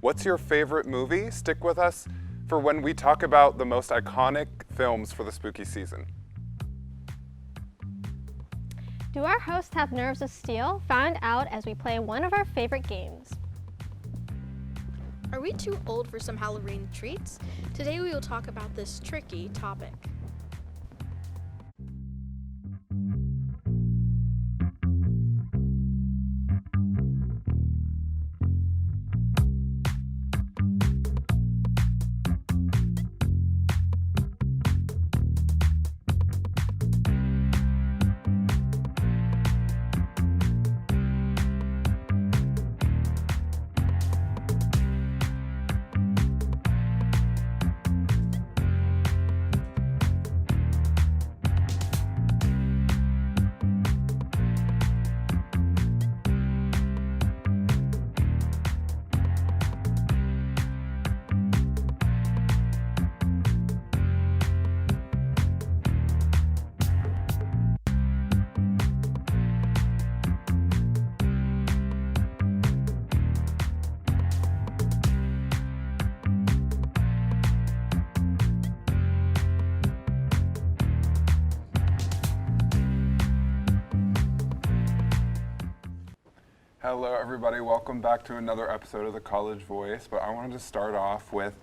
What's your favorite movie? Stick with us for when we talk about the most iconic films for the spooky season. Do our hosts have nerves of steel? Find out as we play one of our favorite games. Are we too old for some Halloween treats? Today we will talk about this tricky topic. Hello everybody, welcome back to another episode of The College Voice, but I wanted to start off with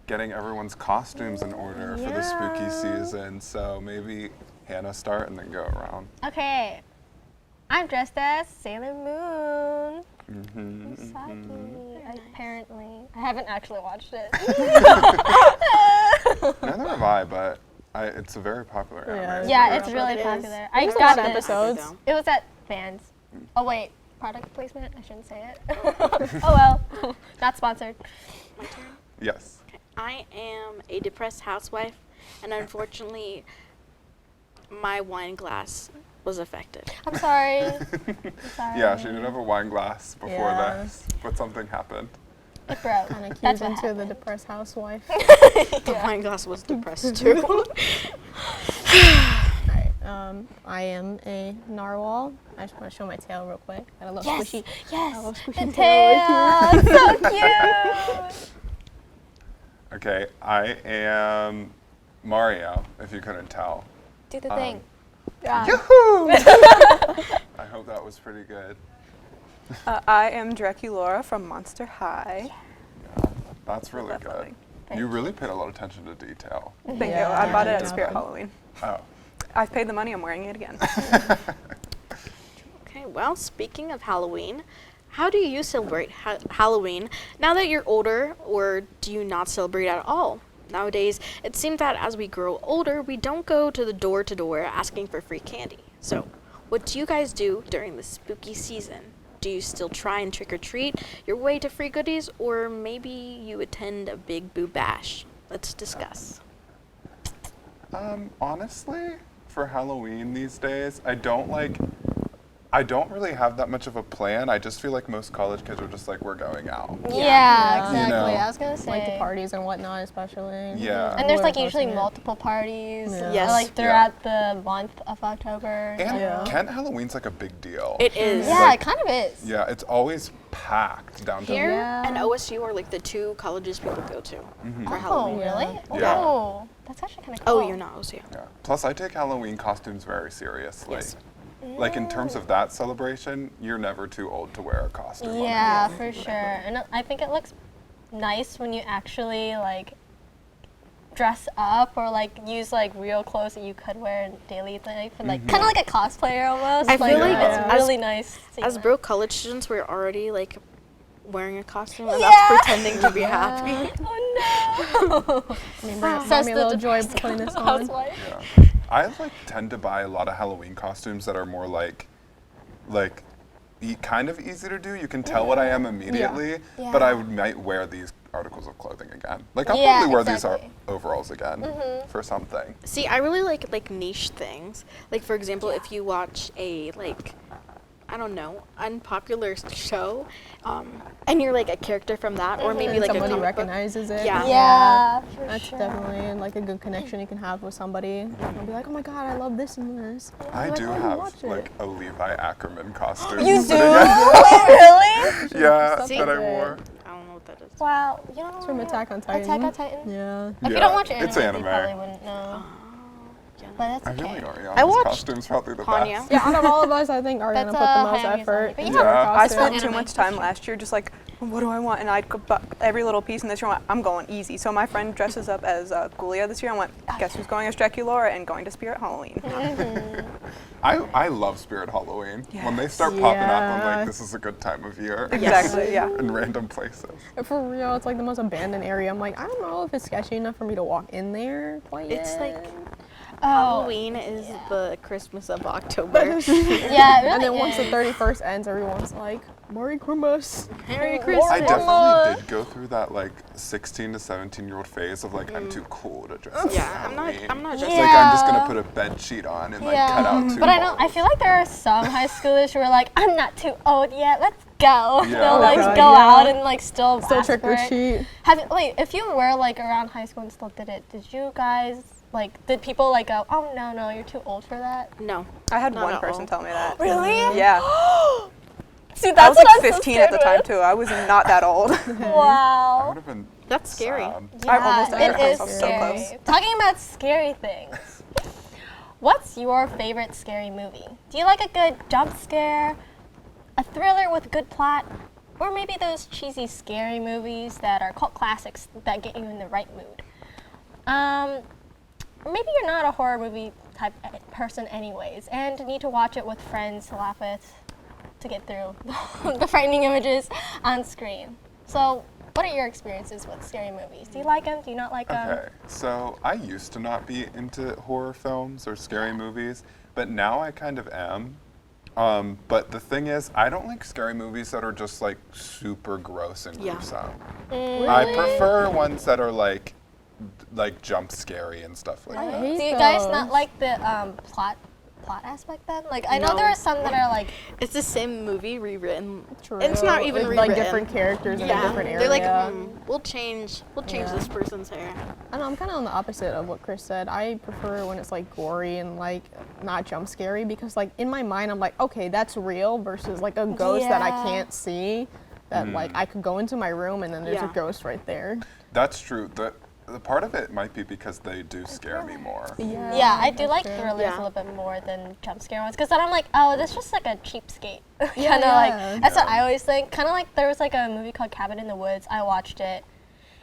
getting everyone's costumes in order for the spooky season, so maybe Hannah start and then go around. Okay, I'm dressed as Sailor Moon. Usagi, apparently. I haven't actually watched it. Neither have I, but it's a very popular anime. Yeah, it's really popular. I There's a got lot of this. episodes. It was at Vans. Oh wait, product placement? I shouldn't say it. Oh well, not sponsored. My turn? Yes. Okay. I am a depressed housewife, and unfortunately, my wine glass was affected. I'm sorry. I'm sorry. Yeah, she did have a wine glass before Yes. this, but something happened. It broke. Kind of That's cues what into the happened. depressed housewife. The wine glass was depressed too. Alright, I am a narwhal. I just want to show my tail real quick. Got a little Yes. squishy. Yes. A little The squishy tail right tail. So cute. Okay, I am Mario, if you couldn't tell. Do the thing. here. Yoo-hoo! I hope that was pretty good. I am Draculaura from Monster High. Yeah, that's really Definitely. good. You really paid a lot of attention to detail. Thank you. Yeah. I bought it at Yeah. Spirit Halloween. Oh. I've paid the money. I'm wearing it again. Okay, well, speaking of Halloween, how do you celebrate Halloween now that you're older, or do you not celebrate at all? Nowadays, it seems that as we grow older, we don't go to the door to door asking for free candy. So, what do you guys do during the spooky season? Do you still try and trick or treat your way to free goodies, or maybe you attend a big boo bash? Let's discuss. Honestly, for Halloween these days, I don't really have that much of a plan. I just feel like most college kids are just like, we're going out. Yeah, exactly. You know. I was gonna say. Like the parties and whatnot, especially. Yeah. And there's like We're usually hosting it. multiple parties. Yeah. Yes. Like throughout the month of October. And Yeah. Kent Halloween's like a big deal. It is. Yeah, Like- it kind of is. Yeah, it's always packed down to Here Yeah. and OSU are like the two colleges people go to for Oh, Halloween. really? Yeah. Oh, that's actually kind of cool. Oh, you're not OSU. Yeah. Plus, I take Halloween costumes very seriously. Yes. Like in terms of that celebration, you're never too old to wear a costume. Yeah, for sure. And I think it looks nice when you actually like dress up or like use like real clothes that you could wear in daily life, and like kind of like a cosplayer almost. I feel like it's as- really nice. seeing As that. broke college students, we're already like wearing a costume and Yeah. that's pretending to be happy. Oh no! I mean, brought Says me a the little joy depressed putting this on. housewife. Yeah. I like tend to buy a lot of Halloween costumes that are more like kind of easy to do. You can tell what I am immediately, but I might wear these articles of clothing again. Like I'll Yeah, probably wear exactly. these overalls again for something. See, I really like niche things. Like for example, if you watch a like I don't know, unpopular show, and you're like a character from that, or maybe like a somebody comic book. recognizes it. Yeah. Yeah, for That's sure. definitely like a good connection you can have with somebody. And be like, oh my god, I love this and this. I like, do oh, have watch it. like a Levi Ackerman costume. You do? sitting at- Wait, really? Yeah, See? that I wore. I don't know what what that is. Wow, you know. It's from Attack on Titan. Attack on Titan. Yeah. If you Yeah, don't watch anime, it's you anime. probably wouldn't know. Yeah. But that's I okay. feel like Ariana's I watched costume's probably the Hanya. best. Yeah, out of all of us, I think Ariana That's, put the most Haya's effort only, but into yeah. her I costume. spent too Anime, much for time sure. last year just like, what do I want? And I'd go every little piece in this room. I'm going easy. So my friend dresses up as Gulia this year. I went, guess who's going as Draculaura and going to Spirit Halloween. I love Spirit Halloween. When they start popping up, I'm Yeah. like, this is a good time of year. Exactly, yeah. In random places. For real, it's like the most abandoned area. I'm like, I don't know if it's sketchy enough for me to walk in there quite yet. It's like Oh, Halloween is the Christmas of October. yeah, it really and then once the is. 31st ends, everyone's like, Merry Christmas. Merry I Christmas. definitely did go through that like 16 to 17-year-old phase of like I'm too cool to dress up. Yeah, for I'm not Halloween. just It's like I'm just Yeah. gonna put a bed sheet on and like cut out two But I know I balls. feel like there are some high schoolers who are like, I'm not too old yet. Let's go. Yeah. They'll like Yeah. go out and like still ask Trick or for it. treat. Have you, wait, if you were like around high school and still did it, did you guys like? Did people like go, oh no, you're too old for that? No. I had Not one at person all. tell me that. Really? Yeah. See, I that's was what like I'm so 15 at the scared time with. too. I was not that old. I would Wow. have been That's scary. sad. I almost Yeah, ended it is myself so scary. close. Talking about scary things. What's your favorite scary movie? Do you like a good jump scare, a thriller with good plot, or maybe those cheesy scary movies that are cult classics that get you in the right mood? Maybe you're not a horror movie type person anyways and need to watch it with friends to laugh with to get through the frightening images on screen. So what are your experiences with scary movies? Do you like them? Do you not like them? Okay, so I used to not be into horror films or scary movies, but now I kind of am. But the thing is, I don't like scary movies that are just like super gross and Yeah. gruesome. Mm. I prefer ones that are like jump scary and stuff like I that. hate Do you guys those. not like the plot aspect then? Like I know No. there are some that are like It's the same movie rewritten. True. It's not even With, like rewritten. different characters in a Yeah, different area. they're like, we'll change Yeah. this person's hair. I know, I'm kind of on the opposite of what Chris said. I prefer when it's like gory and like not jump scary because like in my mind I'm like, okay, that's real versus like a ghost that I Yeah. can't see. That like I could go into my room and then there's Yeah. a ghost right there. That's true. The part of it might be because they do scare me more. yeah, I do like true. thrillers Yeah. a little bit more than jump scare ones because then I'm like, oh, that's just like a cheapskate. Yeah, Kind of yeah. like that's what I always think. Kind of like there was like a movie called Cabin in the Woods. I watched it.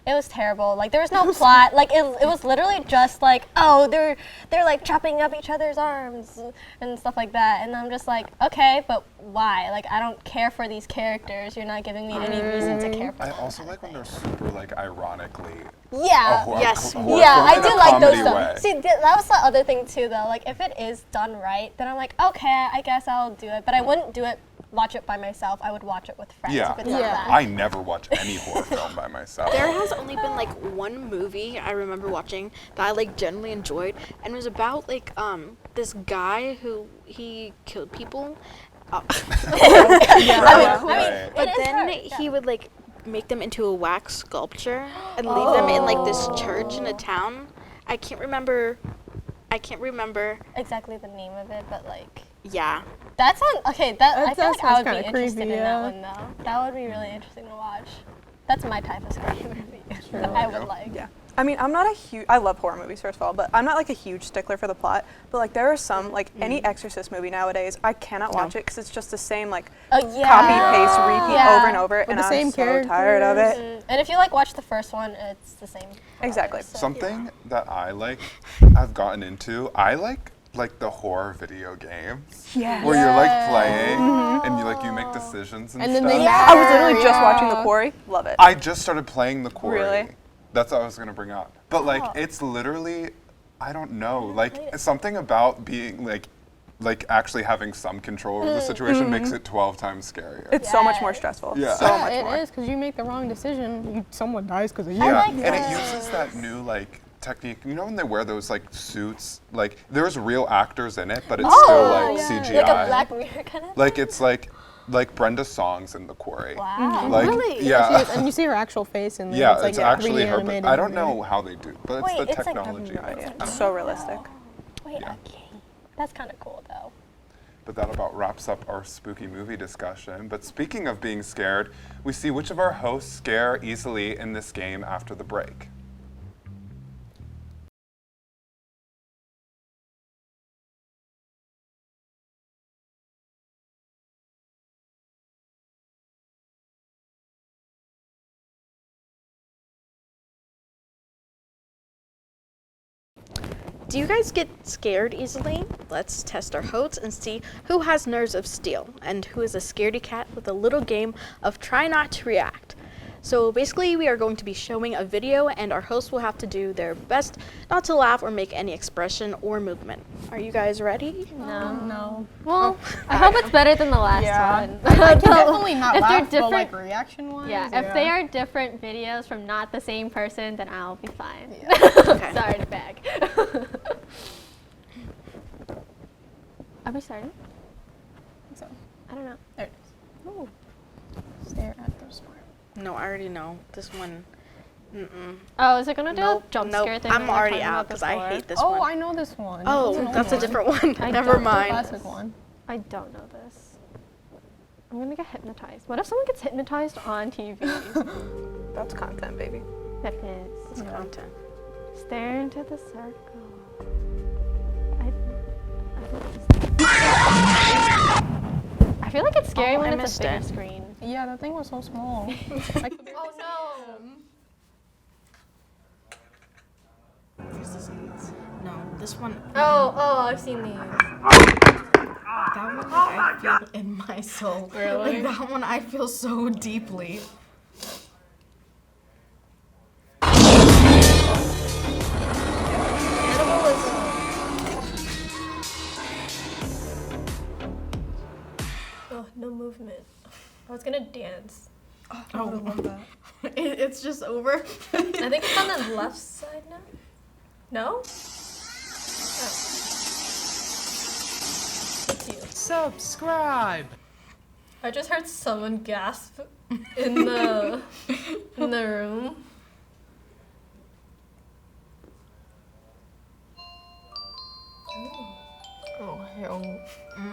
It was terrible. Like there was no plot. Like it was literally just like, oh, they're like chopping up each other's arms and stuff like that. And I'm just like, okay, but why? Like I don't care for these characters. You're not giving me any reason to care for I them. also like when they're super like ironically. Yeah. Yes. Yeah, I do like those Way. stuff. See, that was the other thing too, though. Like, if it is done right, then I'm like, okay, I guess I'll do it. But I wouldn't watch it by myself. I would watch it with friends Yeah. if it's not Yeah. that. I never watch any horror film by myself. There has only been like one movie I remember watching that I like genuinely enjoyed, and it was about like this guy who he killed people. Right. But It is then hard, he would like make them into a wax sculpture and leave them in like this church in a town. I can't remember. Exactly the name of it, but like, Yeah. that sounds okay. That I That feel like I sounds would be kinda interested creepy, in yeah. that one though. That would be really interesting to watch. That's my type of scary movie that I would like. Yeah. I mean, I'm not a huge, I love horror movies first of all, but I'm not like a huge stickler for the plot. But like there are some, like any Exorcist movie nowadays, I cannot watch it because it's just the same like Oh yeah. copy, paste, repeat Yeah. over and over, With and the I'm same so tired of it. And if you like watch the first one, it's the same. Exactly. So, Something that I like, I've gotten into. I like the horror video games. Yeah. Where you're like playing and you make decisions and, And then stuff. they I was literally just watching The Yeah. Quarry. Love it. I just started playing the Quarry. Really? That's what I was gonna bring up. But like it's literally, I don't know, like something about being like actually having some control over the situation makes it 12 times scarier. It's so much more Yes. stressful. Yeah. So much It more. is because you make the wrong decision, someone dies because of you. Yeah, like and it those. uses that new like technique. You know when they wear those like suits? Like there's real actors in it, but it's still like yeah. CGI. Like a Black Mirror kind of. Like it's like Brenda Song's in The Quarry. Wow. Like Really? yeah. And you see her actual face in there. Yeah, it's, like it's actually her, but reanimated I don't in there. know how they do, but it's Wait, the it's like- I have technology. No idea. It's so realistic. Wait, Yeah. okay. That's kind of cool though. but that about wraps up our spooky movie discussion. But speaking of being scared, we see which of our hosts scare easily in this game after the break. Do you guys get scared easily? Let's test our hosts and see who has nerves of steel and who is a scaredy cat with a little game of try not to react. So basically we are going to be showing a video and our hosts will have to do their best not to laugh or make any expression or movement. Are you guys ready? No. Well, I hope it's better than the last Yeah. one. I can definitely not If they're laugh, but different- like reaction-wise. Yeah, if they are different videos from not the same person, then I'll be fine. Okay. Sorry to beg. Are we starting? So, I don't know. there it is. Ooh. Stare at the smile. No, I already know. This one. Mm-mm. Oh, is it gonna do Nope, a jump nope. scare thing? I'm that we were already talking out about because I before? hate this Oh, one. I know this one. Oh, It's an that's a old different one. I Never don't. The mind. classic one. I don't know this. I'm gonna get hypnotized. What if someone gets hypnotized on TV? That's content, baby. That is. It's content. Stare into the circle. I feel like it's scary Oh, I when it's missed a bigger it. screen. Yeah, that thing was so small. Oh no! No, this one. Oh, I've seen these. That one, like, I feel in my soul. Really? Like, that one, I feel so deeply. Oh, no movement. I was gonna dance. I would love that. It's just over. I think it's on the left side now. No? Oh. It's you. Subscribe. I just heard someone gasp in the room. Oh, hell.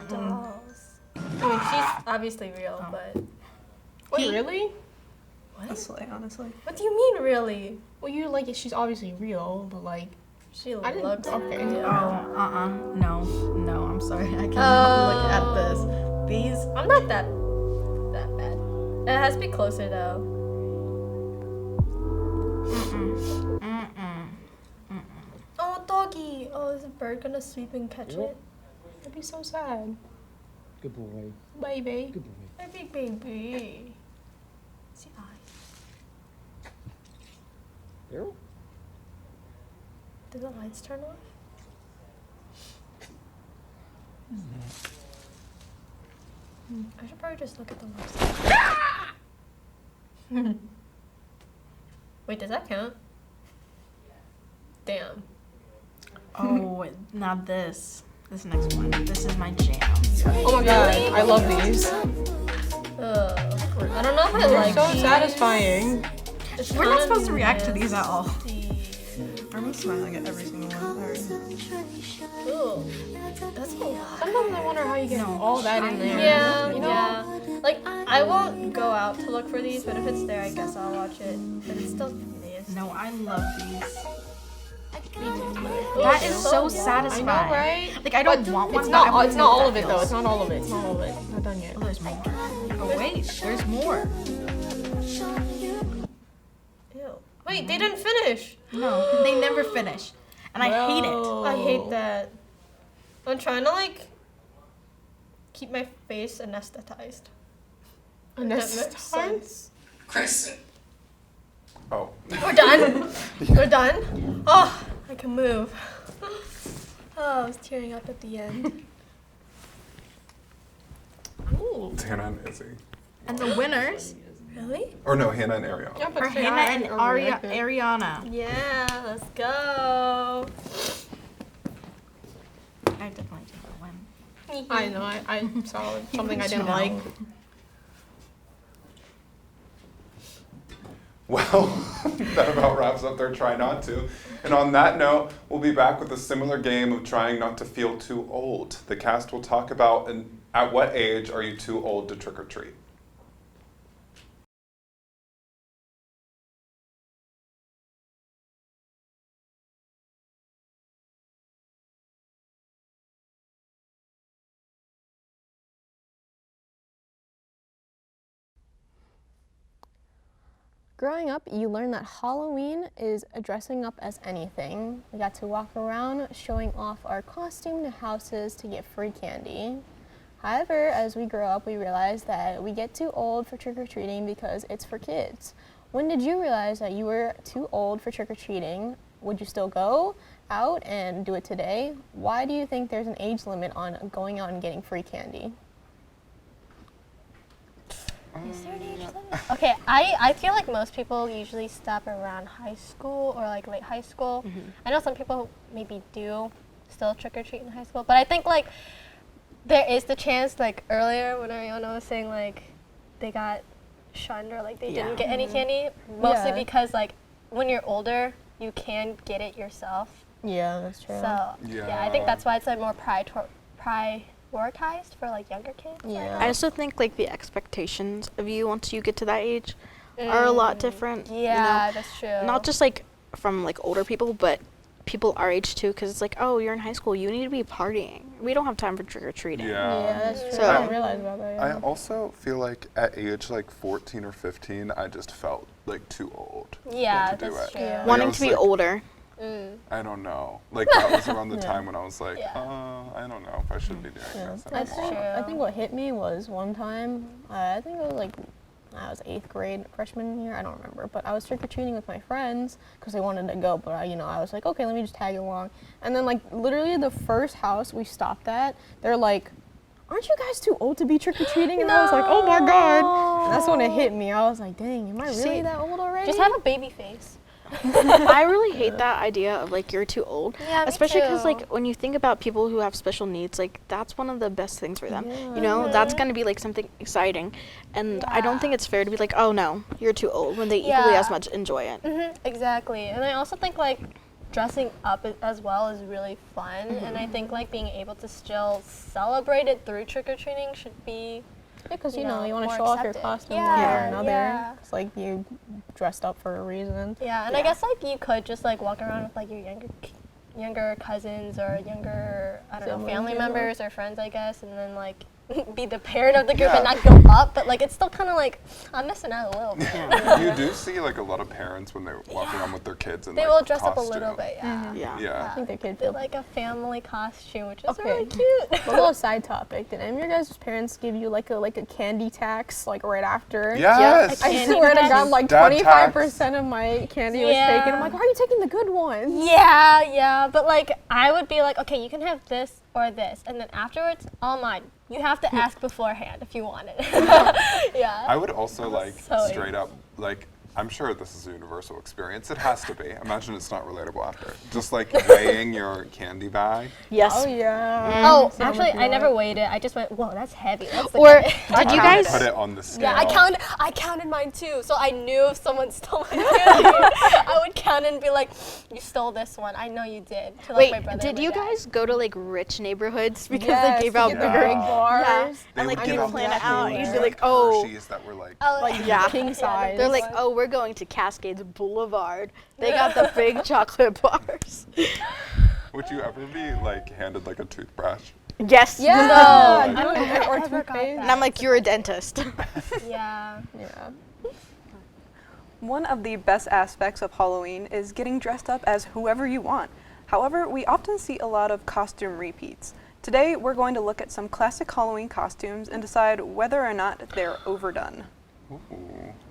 Dolls. I mean, she's obviously real, but Wait, really? what? That's silly, honestly. What do you mean, really? Well, you're like, she's obviously real, but like, She I didn't- looks okay. real. No, I'm sorry. I cannot look at this. These. I'm not that bad. It has to be closer though. Oh, doggy! Oh, is a bird gonna sweep and catch it? that'd be so sad. Good boy. Baby. Good boy. My big baby. See eyes. Daryl? Did the lights turn off? I should probably just look at the website. Wait, does that count? Damn. Oh, now this. This next one. This is my jam. Oh my god, I love these. I don't know if I like So these. satisfying. It's We're not kinda supposed to react to these at all. nasty. I'm smiling at every single one. Alright. Ooh, that's a lot. Sometimes I wonder how you get all that in there. Yeah, You know? yeah. Like, I won't go out to look for these, but if it's there, I guess I'll watch it. But it's still nasty. No, I love these. Ooh, That is so long. satisfying. I know, right? Like, I don't want one. It's but I not. want It's to not know all what of that it though. feels. It's not all of it. It's not all of it. Not done yet. Oh, there's more. Oh, wait, there's more. Ew. Wait, they didn't finish. No, they never finish. And I hate it. I hate that. I'm trying to, like, keep my face anesthetized. If that makes sense. Oh. We're done. We're done. Oh, I can move. Oh, I was tearing up at the end. Ooh. It's Hannah and Izzy. And the winners Really? Or no, Hannah and Ariel. Yeah, but are say Hannah and reacted. Ariana. Yeah, let's go. I definitely didn't win. I know. I saw something I didn't know. like. Well, that about wraps up their Try Not To. And on that note, we'll be back with a similar game of trying not to feel too old. The cast will talk about at what age are you too old to trick or treat. Growing up, you learn that Halloween is dressing up as anything. We got to walk around showing off our costume to houses to get free candy. However, as we grow up, we realize that we get too old for trick-or-treating because it's for kids. When did you realize that you were too old for trick-or-treating? Would you still go out and do it today? Why do you think there's an age limit on going out and getting free candy? Is there an age limit? Okay, I feel like most people usually stop around high school or like late high school. I know some people maybe do still trick or treat in high school, but I think like there is the chance like earlier when Ariana was saying like they got shunned or like they didn't get any candy, mostly Yeah. because like when you're older you can get it yourself. Yeah, that's true. So yeah, I think that's why it's like more prioritized for like younger kids. Yeah. I also think like the expectations of you once you get to that age are a lot different. Yeah, you that's true. know? Not just like from like older people, but people our age too, because it's like, oh, you're in high school, you need to be partying. We don't have time for trick or treating. Yeah, that's true. So- I didn't realize about that. I Yeah. also feel like at age like 14 or 15, I just felt like too old. Yeah, to do that's it. true. Yeah. Like, I Wanting was to be like, older. I don't know. Like that was around the Yeah. time when I was like, Yeah. I don't know if I should be doing Yeah, this That's anymore. true. I think what hit me was one time, I think it was like, I was 8th grade, freshman year, I don't remember, but I was trick-or-treating with my friends because they wanted to go, but I was like, okay, let me just tag along. And then like literally the first house we stopped at, they're like, aren't you guys too old to be trick-or-treating? And I was like, oh my God. And that's when it hit me. I was like, dang, am I really See, that old already? Just have a baby face. I really hate that idea of like you're too old. Yeah, me especially because too. like when you think about people who have special needs, like that's one of the best things for them. Yeah. You know, that's gonna be like something exciting, and I don't think it's fair to be like, oh no, you're too old when they equally Yeah. as much enjoy it. Exactly. And I also think like dressing up as well is really fun, and I think like being able to still celebrate it through trick-or-treating should be because you you know know, you want to more show off your accepted. costume Yeah, one way or another. yeah. It's like you dressed up for a reason. yeah. And I guess like you could just like walk around with like your younger cousins or younger Siblings, family yeah. members or friends, I guess, and then like be the parent of the group Yeah. and not go up, but like it's still kind of like I'm missing out a little bit. You do see like a lot of parents when they walk around with their kids in They like will dress up a costume. little bit, yeah. Yeah. Yeah. I think their kids They're feel like a family costume, which is Okay. really cute. a little side topic. Did any of your guys' parents give you like a candy tax like right after? Yes. Yeah, I Candy swear to tax. God, like Dad 25% of my candy was Yeah. taken. I'm like, why are you taking the good ones? Yeah, but like I would be like, okay, you can have this or this, and then afterwards, all mine. You have to ask beforehand if you want it. Yeah. I would also like so straight up like I'm sure this is a universal experience. It has to be. Imagine it's not relatable after. Just like weighing your candy bag. Yes. Oh yeah. Oh, So much actually, I never more. weighed it. I just went, whoa, that's heavy. That's the Or candy. did you I would guys? put it on the scale? Yeah, I counted mine too, so I knew if someone stole my candy, I would count and be like, you stole this one. I know you did. To, like, Wait, my brother did and my you dad. guys go to like rich neighborhoods because Yes, they gave to out get Yeah. the big big bars. Yeah. They And would like give you out plan it exactly out, what you'd it be is. like, oh, Hershey's that were like Oh, Like Yeah. king size. they're like, oh, we're going to Cascades Boulevard. They got the big chocolate bars. Would you ever be like handed like a toothbrush? Yes. Yeah. No. No, I or never got toothpaste. And I'm like, you're a dentist. Yeah. Yeah. One of the best aspects of Halloween is getting dressed up as whoever you want. However, we often see a lot of costume repeats. Today, we're going to look at some classic Halloween costumes and decide whether or not they're overdone. Ooh,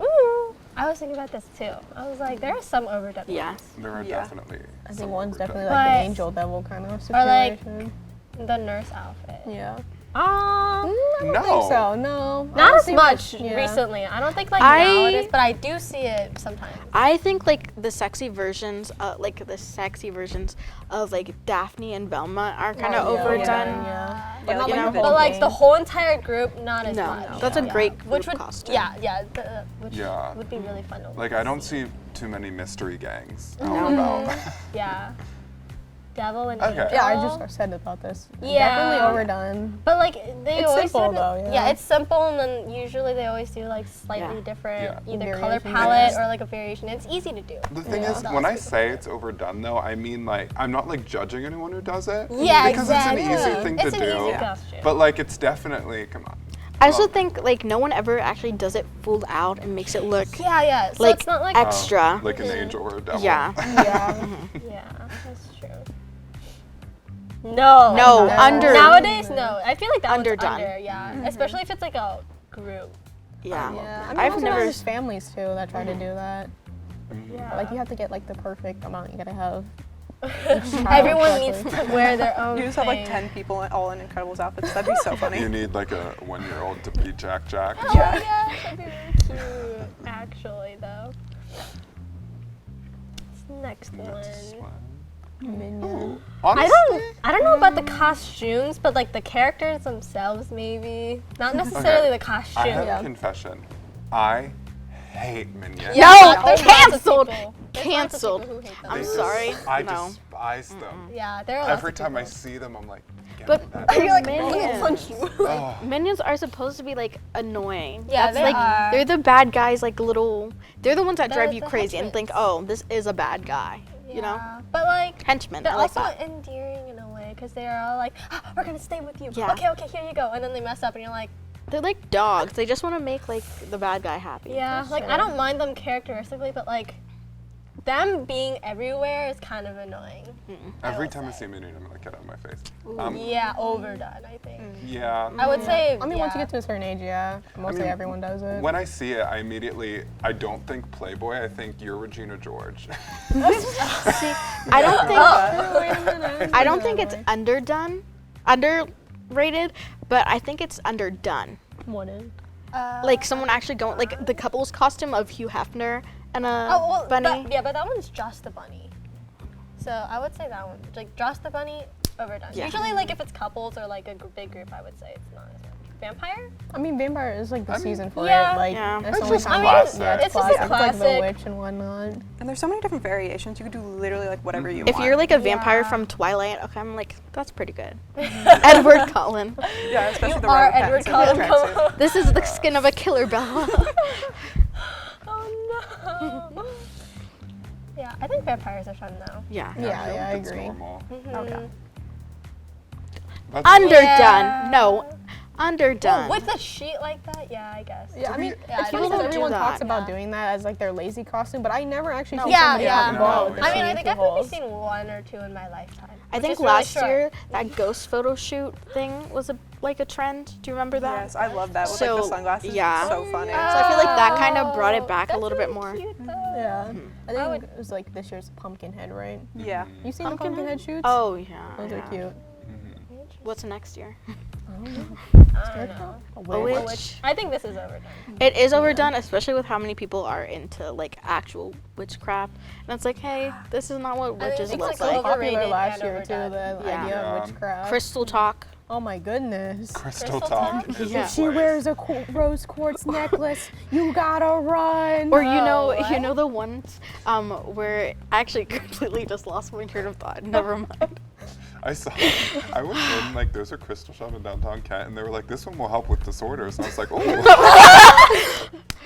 Ooh. I was thinking about this too. I was like, there are some overdone Yeah. ones. there are Yeah. definitely. I some think one's overdone. definitely like But- the angel devil kind of Or like situation. the nurse outfit. Yeah. I don't No. think so. No. I Not don't as see much yeah. recently. I don't think like I- now it is, but I do see it sometimes. I think like the sexy versions, of like Daphne and Velma are kind of Oh, yeah, overdone. Yeah. Yeah, not like you know, the But video like the game. whole entire group, not as No, much. that's a Yeah. great group Which would, costume. which Yeah. would be really fun to Like, I don't see. see too many mystery gangs No. out about. Yeah. Devil and Okay. Angel. Yeah, I just said about this. Yeah. Definitely overdone. But like they It's always simple, do it- though, yeah. it's simple, and then usually they always do like slightly Yeah. different, Yeah. either color Variation. palette or like a variation. It's easy to do. The thing is, when I say it's overdone, though, I mean like I'm not like judging anyone who does it. Yeah, because exactly. it's an easy thing It's to an do. easy costume. But like it's definitely come on. I also Well, think like no one ever actually does it full out and makes it look Yeah. So like it's not like extra. like an angel or a devil. Yeah. Yeah. yeah, that's true. No. No, under. Nowadays, no. I feel like that Underdone. one's under, yeah. Especially if it's like a group. Yeah. Yeah. I mean, I've also never- there's families too that try to do that. Yeah. Like you have to get like the perfect amount. You gotta have. Everyone correctly. needs to wear their own You just have like thing. 10 people all in Incredibles outfits. That'd be so funny. You need like a 1-year-old to be Jack Jack. Oh, Yeah. yeah, that'd be really cute, actually, though. Next Next one. one. Minion. Honestly, I don't know about the costumes, but like the characters themselves, maybe. Not necessarily the costume. I have Yeah. a confession. I hate Minions. No, There's lots of canceled. people- there's lots of Canceled. people who hate them. I'm They just- sorry. I No. despise them. Yeah, there are lots Every of time I people. see them, I'm like, get But that. You're like, Minions. I'm gonna punch you. Oh, Minions are supposed to be like annoying. Yeah, That's they like are. they're the bad guys, like little. They're the ones that They're drive you the crazy and think, henchmans. oh, this is a bad guy. You know, Yeah, but like henchmen. they're I like also that. endearing in a way because they're all like, "Ah, we're gonna stay with you. Yeah. Okay, here you go, and then they mess up, and you're like, They're like dogs. They just want to make like the bad guy happy. yeah, like I don't mind them characteristically, but like them being everywhere is kind of annoying. every would time I say. see a Minion, I'm like, get out of my face. Yeah, overdone, I think. Yeah. I would say. I mean, once you yeah. get to a certain age, yeah, mostly mean, everyone does it. When I see it, I don't think Playboy, I think you're Regina George. See, I don't think. I don't think it's underrated, but I think it's underdone. What is? Like someone actually going like the couple's costume of Hugh Hefner and a Oh, well, bunny. but that one's just the bunny. So I would say that one, like just the bunny, overdone. Yeah. Usually, like if it's couples or like a big group, I would say it's not as much. Vampire? I mean, Vampire is like the I mean, season for yeah. it. Like, Yeah. that's It's the only just time- classic. Yeah, It's just a It's like the classic. witch and whatnot. And there's so many different variations. You could do literally like whatever you If want. you're like a vampire Yeah. from Twilight, okay, I'm like, that's pretty good. Edward Cullen. yeah, especially You the are Robert Edward Pattinson Cullen. tracksuit. Come on. This is the skin of a killer, Bella. Oh no. Yeah, I think vampires are fun though. Yeah. Yeah, feel I it's agree. normal. Okay. That's- Underdone. Yeah. No. Underdone. With a sheet like that, yeah, I guess. Yeah, I mean, Yeah, it's I funny don't because do everyone that. talks about Yeah. doing that as like their lazy costume, but I never actually see Yeah, somebody yeah. out and about with No, the I mean, sheet I've through definitely holes. seen one or two in my lifetime. I which think is really last short. year that ghost photo shoot thing was like a trend. Do you remember that? Yes, I love that with like So, the sunglasses. yeah. So funny. So I feel like that kind of brought it Oh, back a that's little bit really more. cute, though. Yeah, I think would- it was like this year's Pumpkinhead, right? Yeah. You seen the Pumpkinhead? Pumpkinhead shoots? Oh yeah. those yeah. are cute. What's next year? I don't know. A witch. witch. I think this is overdone. It is overdone, especially with how many people are into like actual witchcraft. And it's like, hey, this is not what I witches think look it's like. like Popular overrated last and year too. overdone. The Yeah. idea Yeah. of witchcraft. Crystal talk. Oh my goodness. Crystal Crystal talk. talk? is Yeah. the She worst. wears a rose quartz necklace. You gotta run. Or you know, what? you know the ones where I actually completely just lost my train of thought. Never mind. I was in like there's a crystal shop in downtown Kent, and they were like, "This one will help with disorders," and I was like, "Oh,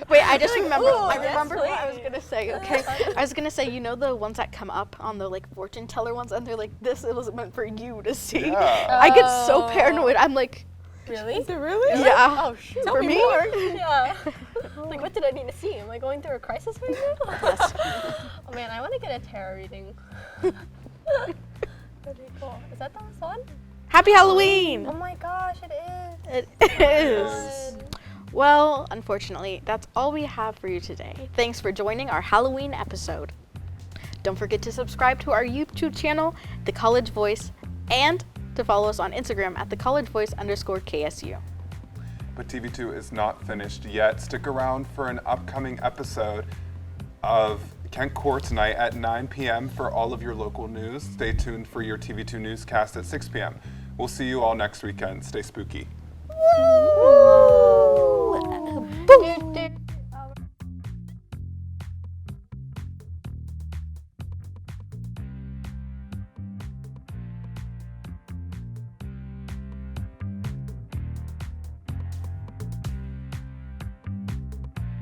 Wait, I just remember. ooh, I yes, remember what I was please. gonna say. Okay, I was gonna say, you know the ones that come up on the like fortune teller ones, and they're like, "This it was meant for you to see." yeah." I get so Oh. paranoid. I'm like, Really? Is it really? yeah. Oh shoot. For me? Yeah. Like, what did I need to see? Am I going through a crisis right now? Oh man, I want to get a tarot reading. That'd be cool. Is that the last one? Happy Halloween. Oh my gosh, it is. It is. Well, unfortunately, that's all we have for you today. Thanks for joining our Halloween episode. Don't forget to subscribe to our YouTube channel, The College Voice, and to follow us on Instagram at thecollegevoice_KSU. But TV2 is not finished yet. Stick around for an upcoming episode of Kent Core tonight at 9 p.m. for all of your local news. Stay tuned for your TV2 newscast at 6 p.m. We'll see you all next weekend. Stay spooky. Woo!